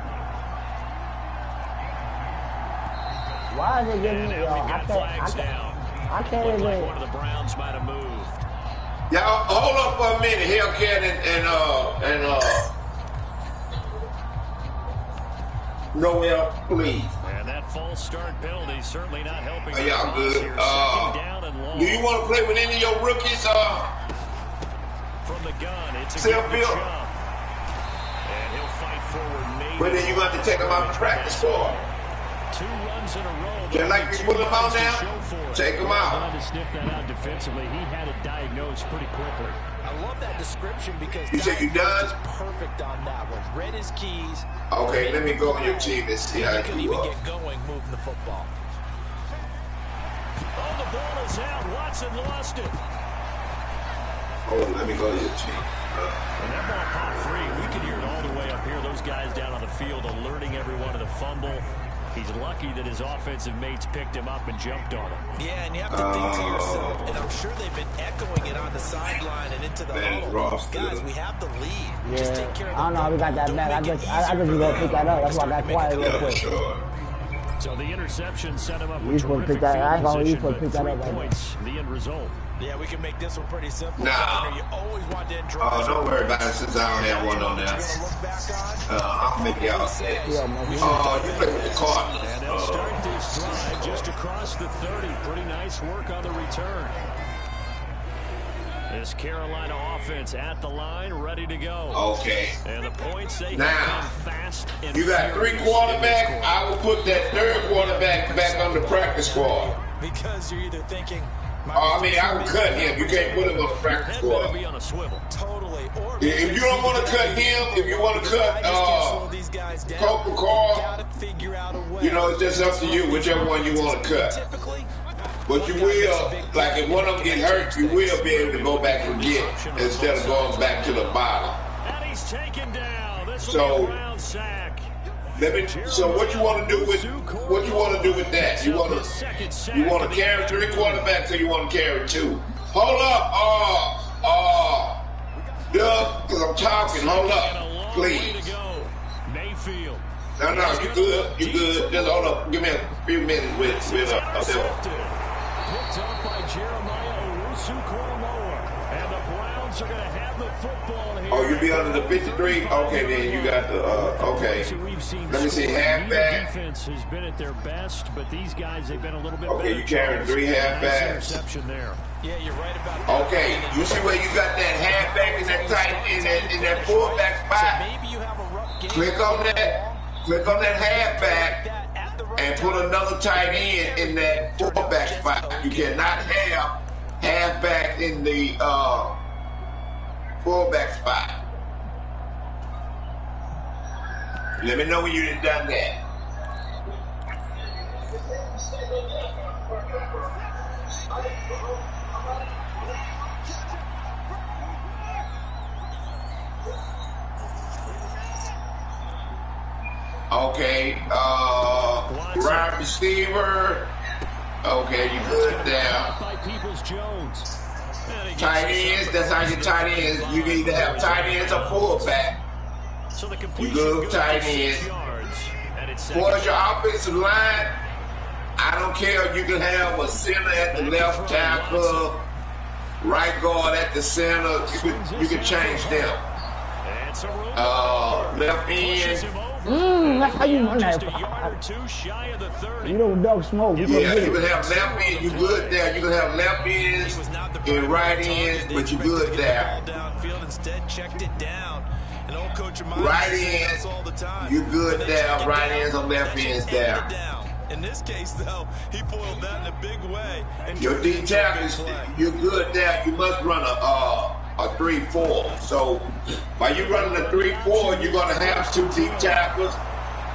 S2: Why is it giving me, I can't even.
S3: Like one of the Browns might have moved.
S1: Y'all, hold up for a minute, Hellcat and Noel, please.
S3: And that false start penalty certainly not helping.
S1: Are y'all good?
S3: Down and long.
S1: Do you want to play with any of your rookies?
S3: From the gun, it's a
S1: Self-built.
S3: And he'll fight forward.
S1: But then you got to take them out of practice squad.
S3: 2 runs in a row.
S1: Just like we put them out now, take them out.
S3: To sniff that out defensively, he had it diagnosed pretty quickly.
S4: I love that description because
S1: you said you done?
S4: is perfect on that one. Read his keys.
S1: Okay, let me go on your team and see how
S4: you
S1: you
S4: even
S1: are.
S4: Get going, moving the football.
S3: Oh, the ball is out. Watson lost it.
S1: Oh, let me go to your team.
S3: And that ball popped free. We can hear it all the way up here. Those guys down on the field alerting everyone to the fumble. He's lucky that his offensive mates picked him up and jumped on him.
S4: Yeah, and you have to think to yourself, and I'm sure they've been echoing it on the sideline and into the huddle. Guys, we have the lead.
S2: Yeah.
S4: Just take care of
S2: I don't know how we got that back. I just gonna pick that up. That's why I got quiet real quick.
S3: So the interception set him up
S2: with terrific field position, but 3
S3: points, the end result.
S4: Yeah, we can make this one pretty simple.
S1: Nah.
S4: You always want to draw.
S1: Don't worry about it since I don't have one on there. I'll make y'all say. You play with the Cardinals.
S3: And they'll start this drive just across the 30. Pretty nice work on the return. This Carolina offense at the line, ready to go.
S1: Okay.
S3: And the points they
S1: now,
S3: fast and
S1: you got 3 quarterbacks. I will put that 3rd quarterback back on the practice squad.
S4: Because you're either thinking,
S1: I can cut him. You can't put him on the practice squad.
S3: Be on a swivel.
S4: Totally. Or
S1: if you don't want to cut him, if you want to cut Coco Carl, you know, it's just up to you, whichever one you want to cut. But you will, like if one of them get hurt, you will be able to go back and get instead of going back to the bottom.
S3: And he's taken down. This will
S1: So,
S3: be a round sack.
S1: So what you want to do with that? You want to carry 3 quarterbacks or you want to carry 2? Hold up, Doug, because I'm talking. Hold up, please.
S3: Mayfield.
S1: No, you good. Just hold up. Give me a few minutes with
S3: Picked up by Jeremiah Owusu-Koramoah. And the Browns are going to have the football here.
S1: Oh, you be under the 53? Okay, then you got the, okay. Let me see, halfback.
S3: Defense has been at their best, but these guys, they've been a little bit better.
S1: Okay, you carrying 3 halfbacks.
S3: Interception there.
S4: Yeah, you're right about that.
S1: Okay, you see where you got that halfback in that tight, in that fullback spot?
S4: So maybe you have a rough game.
S1: Click on that halfback, and put another tight end in that fullback spot. You cannot have halfback in the fullback spot. Let me know when you done that. Okay, wide receiver. Okay, you good there. Tight ends, that's how your tight ends. You need to have tight ends or fullback. You good with tight ends. Towards your offensive line, I don't care. You can have a center at the left tackle, right guard at the center. You can change them. Left end.
S2: That's how you run that. You don't dog smoke.
S1: Yeah, you can have left end. You good there. You can have left ends and right ends, but you good there. Right ends, you good there. Right ends or left ends there.
S4: In this case, though, he foiled that in a big way.
S1: Your D tackles, you're good there. You must run a 3-4. So while you're running a 3-4, you're gonna have 2 deep tackles.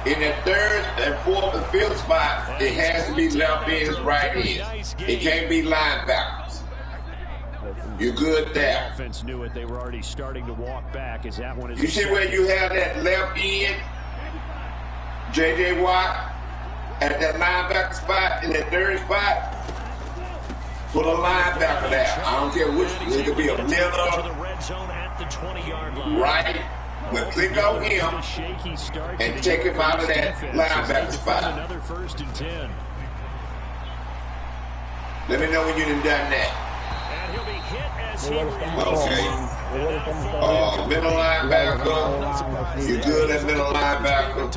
S1: In the third and fourth and fifth spot, it has to be left ends, right ends. It can't be linebackers. You're good there.
S3: Offense knew it. They were already starting to walk back. As that one is.
S1: You see where you have that left end, J.J. Watt, at that linebacker spot in that third spot. Put a linebacker there. I don't care which. It could be a middle, right? But click on him and take him out of that linebacker spot.
S3: Another 1st and 10.
S1: Let me know when you done that.
S3: And he'll be hit as he
S1: Okay. Middle linebacker. You good at middle linebacker.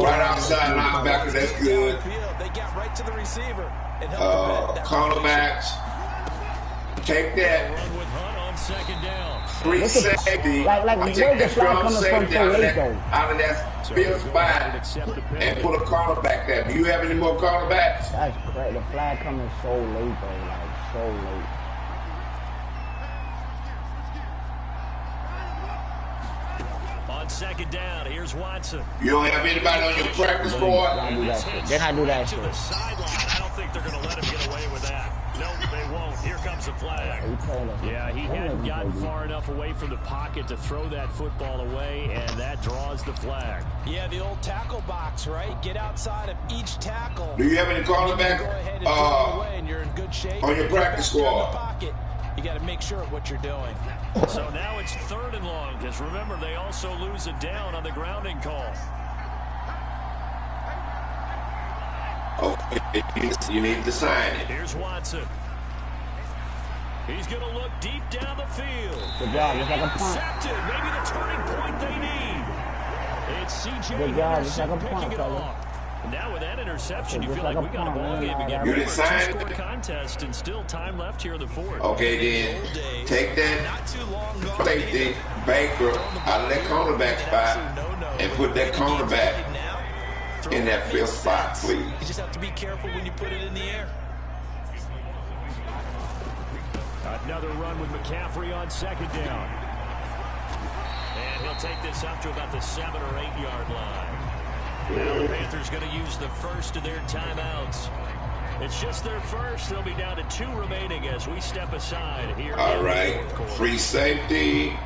S1: Right outside linebacker, that's good.
S4: They got right to the receiver.
S1: Cornerbacks. Take that.
S3: Run with Hunt on 2nd down.
S1: Free safety.
S2: Like
S1: take that
S2: where's the flag
S1: strong
S2: coming from
S1: safety
S2: so late though?
S1: out of that fifth spot and put a cornerback there. Do you have any more cornerbacks?
S2: That's crazy. The flag coming so late though, like so late.
S3: On 2nd down, here's Watson.
S1: You don't have anybody on your practice squad?
S2: Then I do that
S3: to the sideline. I don't think they're going to let him get away with that. No, they won't. Here comes the flag. Yeah, he hadn't gotten far enough away from the pocket to throw that football away, and that draws the flag.
S4: Yeah, the old tackle box, right? Get outside of each tackle.
S1: Do you have any cornerback
S4: and you're in good shape.
S1: on your practice squad?
S4: You got to make sure of what you're doing.
S3: So now it's 3rd and long, because remember, they also lose a down on the grounding call.
S1: Okay, you need to sign it.
S3: Here's Watson. He's going to look deep down the field.
S2: Good job, it's like a punt.
S3: Intercepted. Maybe the turning point they need. It's C.J.
S2: Good job, it's like a
S3: Henderson
S2: punt,
S3: picking it
S2: fella.
S3: off. Now with that interception, you
S2: Just
S3: feel like
S2: like
S3: we
S2: a
S3: got a
S2: punt,
S3: ball game
S2: man.
S3: again.
S1: You didn't sign it?
S3: Two-score contest and still time left here in the 4th.
S1: Okay, then take that safety Baker out of that cornerback spot and put that cornerback in that 5th spot, please.
S4: You just have to be careful when you put it in the air.
S3: Another run with McCaffrey on 2nd down. And he'll take this up to about the 7 or 8 yard line. Now the Panthers going to use the first of their timeouts. It's just their first. They'll be down to 2 remaining as we step aside here.
S1: All right, free safety.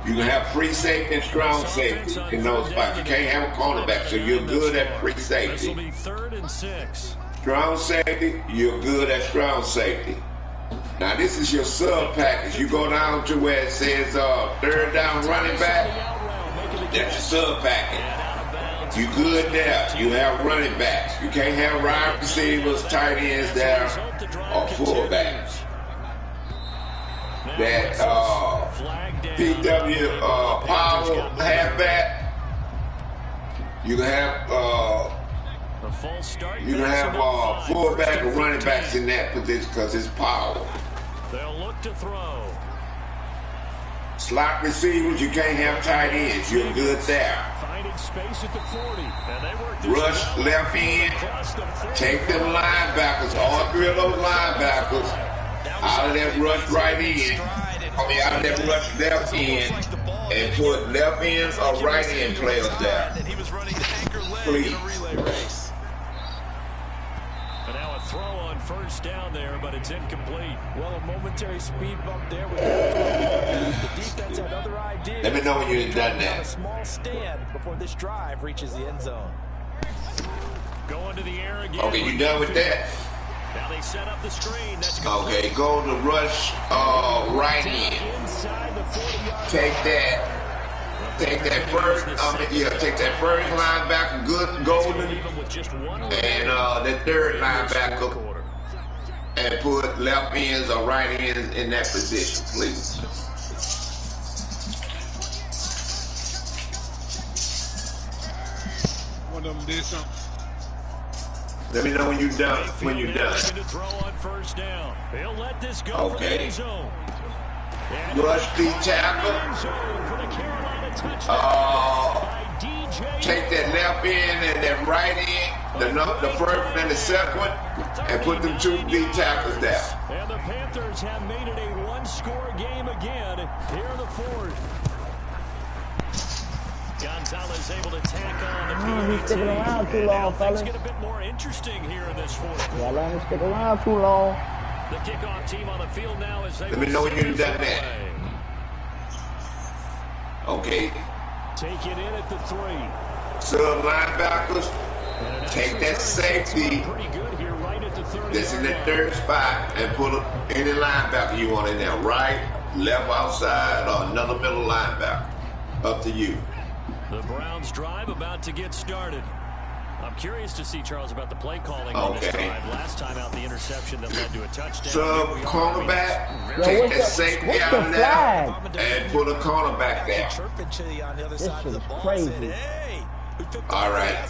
S1: You can have free safety and strong safety in those spots. You can't have a cornerback, so you're good at free safety.
S3: This will be 3rd and 6.
S1: Strong safety, you're good at strong safety. Now this is your sub package. You go down to where it says 3rd down running back. That's your sub package. You good there. You have running backs. You can't have wide receivers, tight ends there, or fullbacks. That PW power halfback. You can have fullback or running backs in that position because it's power.
S3: They'll look to throw.
S1: Slot receivers, you can't have tight ends. You're good there.
S3: Finding space at the 40. And they work this
S1: Rush left end. Take them linebackers, all three of those linebackers, out of that rush right end. Out of that rush left end, and put left end or right end players there. Please.
S3: And now a throw on first down there, but it's incomplete.
S4: Well, a momentary speed bump there with the defense had other ideas.
S1: Let me know when you've done
S4: A
S1: that.
S4: small stand before this drive reaches the end zone.
S3: Going to the air again.
S1: Okay, you done with that?
S3: Now they set up the screen. That's
S1: Okay, go to rush right end.
S3: inside the 40-yard
S1: Take that. Take that first. Take that first linebacker, good golden, and that third linebacker, and put left ends or right ends in that position, please.
S5: One of them did something.
S1: Let me know when you're done. When you're done. Okay. Rush the tackle. Take that left end and that right end, the first and the second one, and put them two D tackles there.
S3: And the Panthers have made it a one-score game again here in the fourth. Gonzalez able to tack on the
S2: He's sticking around too long, fellas.
S3: Things get a bit more interesting here in this fourth.
S2: Yeah, let him stick around too long.
S3: The kickoff team on the field now is
S1: Let me know when you've done that. Okay.
S3: Take it in at the 3.
S1: Sub linebackers, take that safety
S3: Pretty good here, right at the 30.
S1: that's in that third spot and put any linebacker you want in there, right, left, outside, or another middle linebacker. Up to you.
S3: The Browns drive about to get started. I'm curious to see, Charles, about the play calling on this drive. Last time out, the interception that led to a touchdown.
S1: Sub cornerback, take that safety out of there and put a cornerback there.
S2: This shit is crazy.
S1: All right.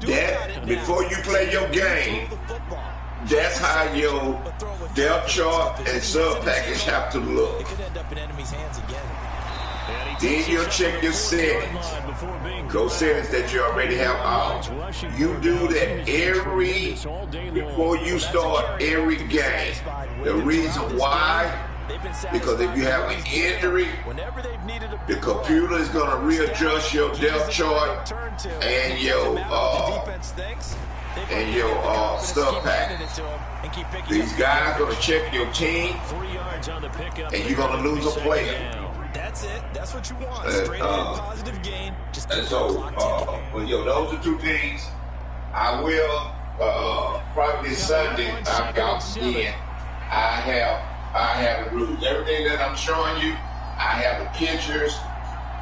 S1: That, before you play your game, that's how your depth chart and sub package have to look. Then you'll check your settings. Those settings that you already have out. You do that before you start every game. The reason why, because if you have an injury, the computer is going to readjust your depth chart and your stuff package. These guys are going to check your team, and you're going to lose a player.
S4: That's it. That's what you want. Straight positive gain. Just
S1: and so, those are two things. I will probably this Sunday. I have the rules. Everything that I'm showing you, I have the pictures,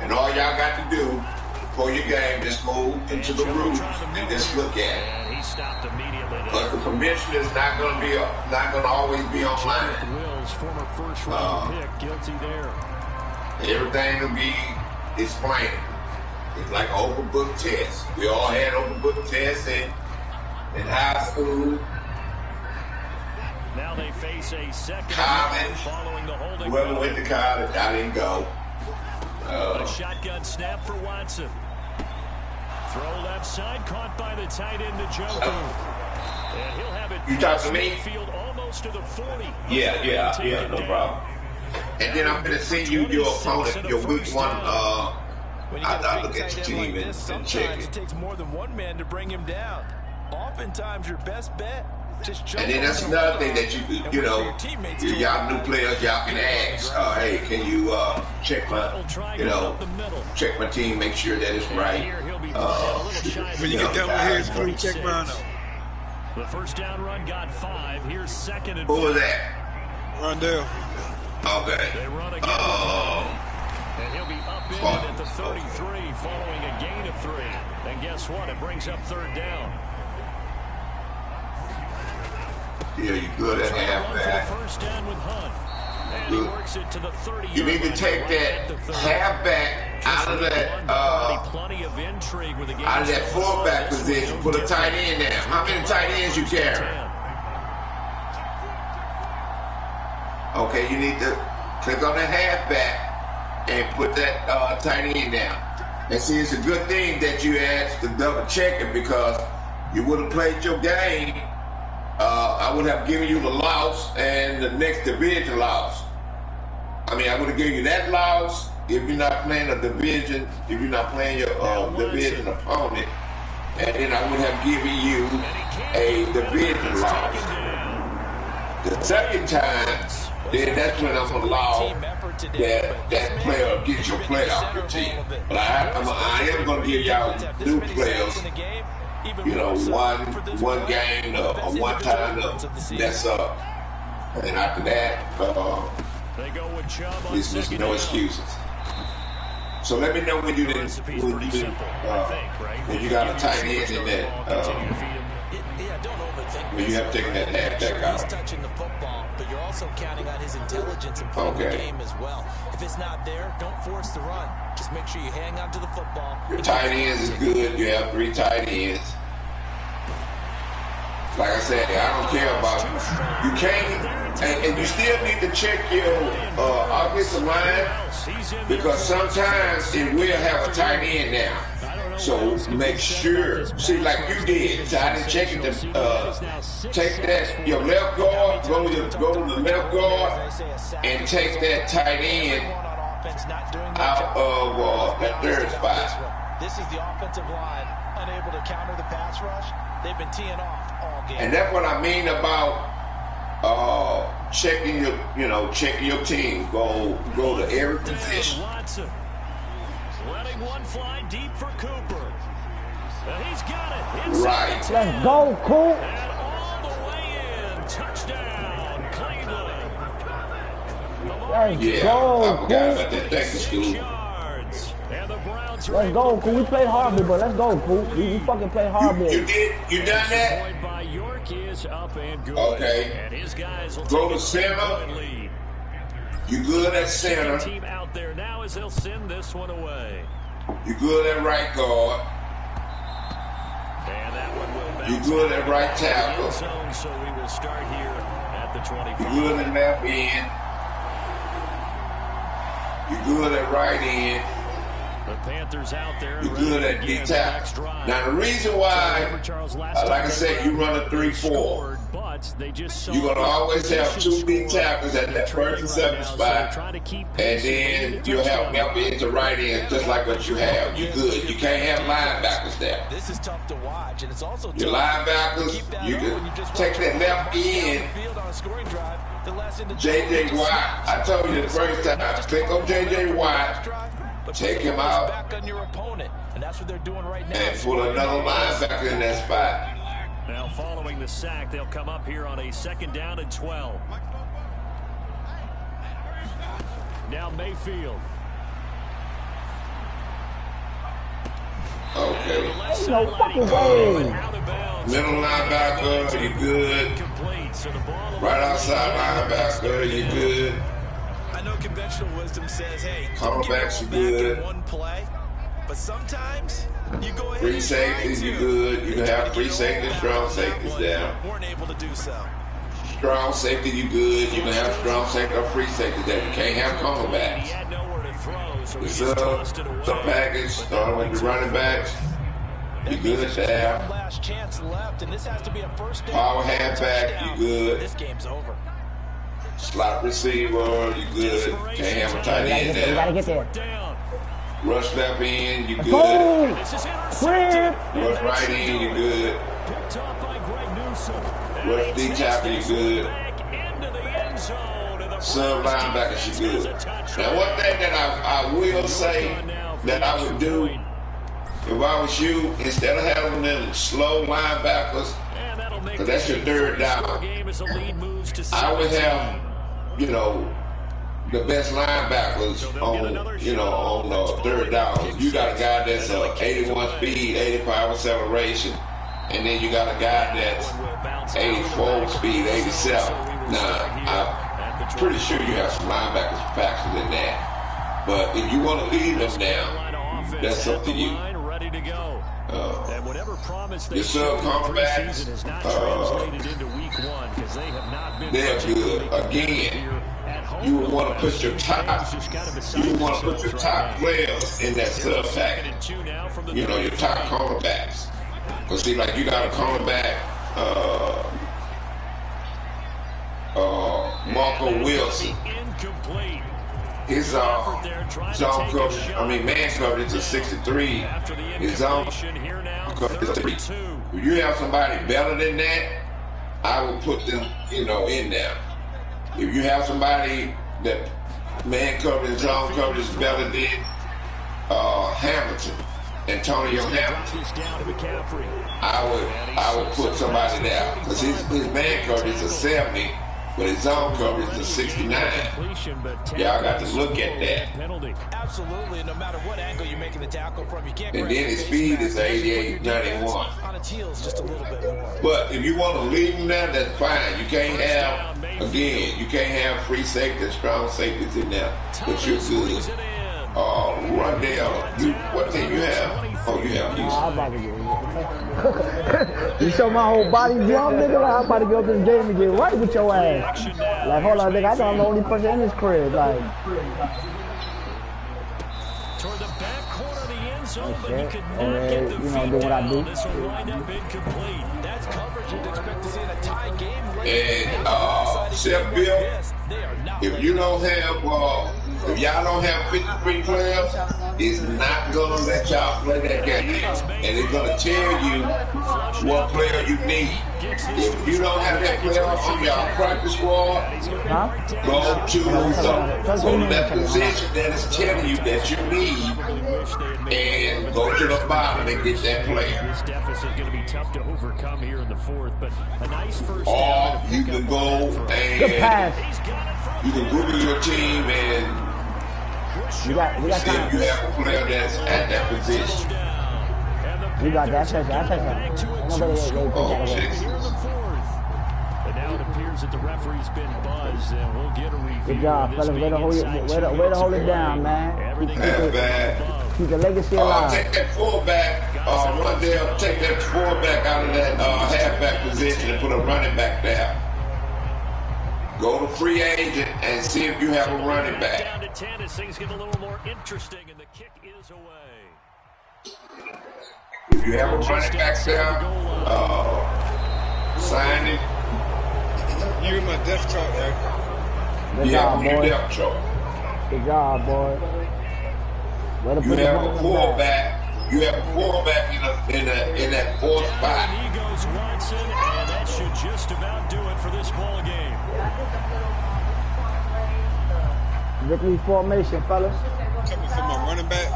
S1: and all y'all got to do before your game, just move into the rules and just look at it.
S3: And he stopped immediately.
S1: But the commissioner is not going to always be online.
S3: Will's former first-round pick, guilty there.
S1: Everything will be explained. It's like an open book test. We all had open book tests in high school.
S3: Now they face a second
S1: college.
S3: Following the holding.
S1: Whoever went to college, I didn't go.
S3: A shotgun snap for Watson. Throw left side, caught by the tight end Njoku. And he'll have it.
S1: You talk to me?
S3: Field almost to the 40.
S1: Yeah, no problem. And then I'm going to send you your opponent, your week one. I look at your team and check it.
S4: It takes more than one man to bring him down. Oftentimes, your best bet.
S1: And then that's another thing that y'all new players, y'all can ask, hey, can you check my team, make sure that it's right.
S5: When you get done with his crew, check mine out.
S3: The first down run got 5. Here's second and 5.
S1: Who was that?
S5: Rondell.
S3: Okay. They run again. And he'll be up in it at the 33 following a gain of 3. And guess what? It brings up third down.
S1: Yeah, you're good at halfback.
S3: First down with Hunt. And he works it to the 30.
S1: You need to take that halfback out of that fullback position. Put a tight end there. How many tight ends you carry? Okay, you need to click on the halfback and put that tight end down. And see, it's a good thing that you asked to double check it because you would have played your game. I would have given you the loss and the next division loss. I mean, I would have given you that loss if you're not playing a division, if you're not playing your division opponent. And then I would have given you a division loss. The second time, then that's when I'm going to allow that player get your player off your team. But I am going to give y'all new players, you know, one game or one time to mess up. And after that, there's no excuses. So let me know when you got a tight end in that. When you have taken that halfback out.
S4: He's touching the football, but you're also counting on his intelligence in front of the game as well. If it's not there, don't force the run. Just make sure you hang on to the football.
S1: Your tight ends is good. You have 3 tight ends. Like I said, I don't care about you can't, and you still need to check your offensive line because sometimes it will have a tight end now. So make sure, see, like you did. So I didn't check it. Take that your left guard, go to the left guard, and take that tight end out of that third spot.
S4: This is the offensive line unable to counter the pass rush. They've been teeing off all game.
S1: And that's what I mean about checking your team. Go to every position.
S3: Letting one fly deep for Cooper. He's got it.
S1: Right.
S2: Let's go, Coop.
S3: And all the way in. Touchdown, Cleveland.
S2: Let's go,
S1: I forgot about that. Thank you, School.
S2: Let's go, Coop. We played hardball, but let's go, Coop. We fucking played hardball.
S1: You did? You done that?
S3: By York is up and good.
S1: Okay.
S3: And his guys will
S1: go to center. You good at center.
S3: Team out there now as they'll send this one away.
S1: You good at right guard.
S3: And that one will bounce.
S1: You good at right tackle.
S3: So we will start here at the 25.
S1: You good at left end. You good at right end.
S3: The Panthers out there.
S1: You good at D tackle. Now the reason why, like I said, you run a 3-4. You're going to always have 2 D tackles at that first and second spot, and then you'll have left end to right end, just like what you have. You good. You can't have linebackers there.
S4: This is tough to watch, and it's also
S1: your linebackers, you can take that left end. J.J. Watt, I told you the first time, click on J.J. Watt, take him out,
S4: back on your opponent, and that's what they're doing right now.
S1: And put another linebacker in that spot.
S3: Now, following the sack, they'll come up here on a 2nd down and 12. Now Mayfield.
S1: Okay.
S2: Ain't no fucking way.
S1: Middle linebacker, you good. Right outside linebacker, you good.
S4: I know conventional wisdom says, hey,
S1: cornerbacks, you good.
S4: One play, but sometimes you go ahead.
S1: Free safeties, you good. You can have free safeties, strong safeties down.
S4: Weren't able to do so.
S1: Strong safety, you good. You can have strong safety or free safety there. You can't have cornerbacks. The sub package, with the running backs, you good there.
S4: Last chance left, and this has to be a first down.
S1: Power halfback, you good.
S4: This game's over.
S1: Slot receiver, you good. Can't have a tight end there.
S2: You gotta get there.
S1: Rush left end, you good. Rush right end, you good. Rush D tackle, you good. Sub linebackers, you good. Now, one thing that I will say that I would do if I was you, instead of having them slow linebackers, because that's your 3rd down, I would have, the best linebackers on 3rd down. You got a guy that's 81 speed, 85 acceleration, and then you got a guy that's 84 speed, 87. Now, I'm pretty sure you have some linebackers factors in that. But if you want to leave them down, that's up to you. Your sub cornerbacks, they're good. Again, you would want to put your top players in that sub package. You know, your top cornerbacks. Cause see, like you got a cornerback, Marco Wilson. His zone coverage, man coverage is 63. His zone coverage is 3. If you have somebody better than that, I would put them, in there. If you have somebody that man coverage, zone coverage is better than Hamilton, Antonio Hamilton, I would put somebody there because his man coverage is 70. But his zone coverage is 69. Y'all got to look at that.
S4: Absolutely, no matter what angle you're making the tackle from, you can't.
S1: And then his speed is 88, 91.
S4: On its heels, just a little bit more.
S1: But if you want to leave him there, that's fine. You can't have free safety, strong safeties in there. But you're good. Rondell, what team you have? Oh, you have Houston.
S2: You show my whole body jump, nigga. Like, I'm about to go up this game and get right with your ass. Like, hold on, nigga. I thought I'm the only person in this crib. Like,
S3: toward the back corner of the end zone, but he could not
S2: get
S3: the
S2: feet down.
S3: This will wind up incomplete. That's coverage you'd expect to see in a tie game.
S1: And Chef Bill, if you don't have, if y'all don't have 53 players, it's not gonna let y'all play that game, and it's gonna tell you what player you need. If you don't have that player on your practice squad, go to that position that is telling you that you need, and go to the bottom and get that player.
S3: This deficit going to be tough to overcome here in the fourth, but a nice first
S1: or
S3: down.
S1: You can go and you can Google your team and
S2: you got
S1: see if you have a player that's at that position.
S2: You got that.
S3: But now it appears that the referee's been buzzed, and we'll get a review.
S2: Good job, fellas. Way to hold it down, man. Keep the legacy alive.
S1: Take that fullback, Rondell, take that fullback out of that halfback position and put a running back there. Go to free agent and see if you have a running back.
S3: Down to 10 as things get a little more interesting, and the kick is away.
S1: If you have a running back there, sign it.
S5: You're in my depth chart, right?
S2: Good job, boy.
S1: Depth chart.
S2: Good job, boy.
S1: You have a fullback. You have a fullback in that fourth spot.
S3: He goes Watson, and that should just about do it for this ball game.
S2: Victory formation, fellas.
S5: Coming from my running back.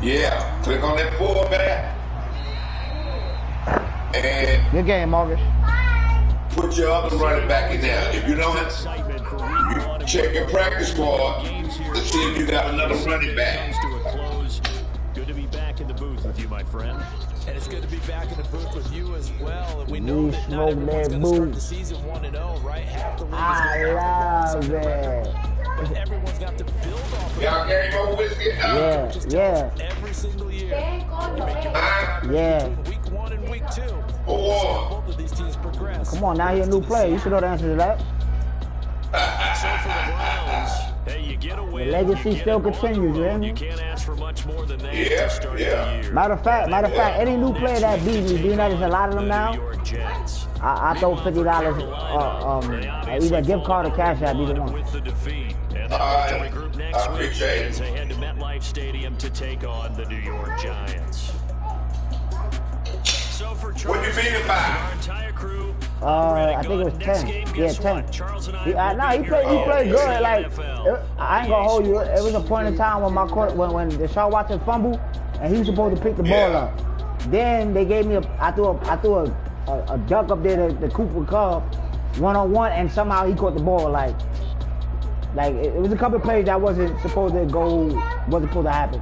S1: Yeah, click on that fullback. And
S2: good game, Marcus.
S1: Put your other running back in there. If you don't have, you check your practice squad to see if you got another running back.
S3: Good to be back in the booth with you, my friend.
S4: And it's good to be back in the booth with you as well. And we know that not everyone's going to start the season 1-0, right? Half the league
S2: I love it.
S4: But everyone's got to build off of
S1: Y'all game over with it?
S2: Yeah.
S4: Every single year.
S2: Yeah.
S4: Week 1 and week 2.
S1: Both
S4: of these teams progress.
S2: Come on, now you're a new player. You should know the answer to that.
S3: So for the Browns, hey, you get a win,
S2: the legacy still continues, man.
S3: You can't ask for much more than that to start the year.
S2: Matter of fact, any new player that beat me, being that there's a lot of them now, I throw $50 either gift card or cash app, either one.
S3: With the defeat. And they'll regroup next week as they head to MetLife Stadium to take on the New York Giants. So for
S1: what you mean by?
S3: Our entire crew,
S2: I think it was 10. Yeah, 10. He played good. Like, I ain't gonna hold you. It was a point in time when when Deshaun Watson fumbled and he was supposed to pick the ball up. Then they gave me I threw a duck up there to Cooper Kupp 1-on-1, and somehow he caught the ball. Like it was a couple of plays that wasn't supposed to happen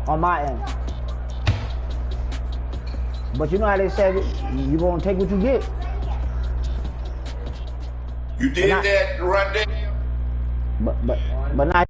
S2: on my end. But you know how they said it, you gonna take what you get.
S1: You did that right there.
S2: But not.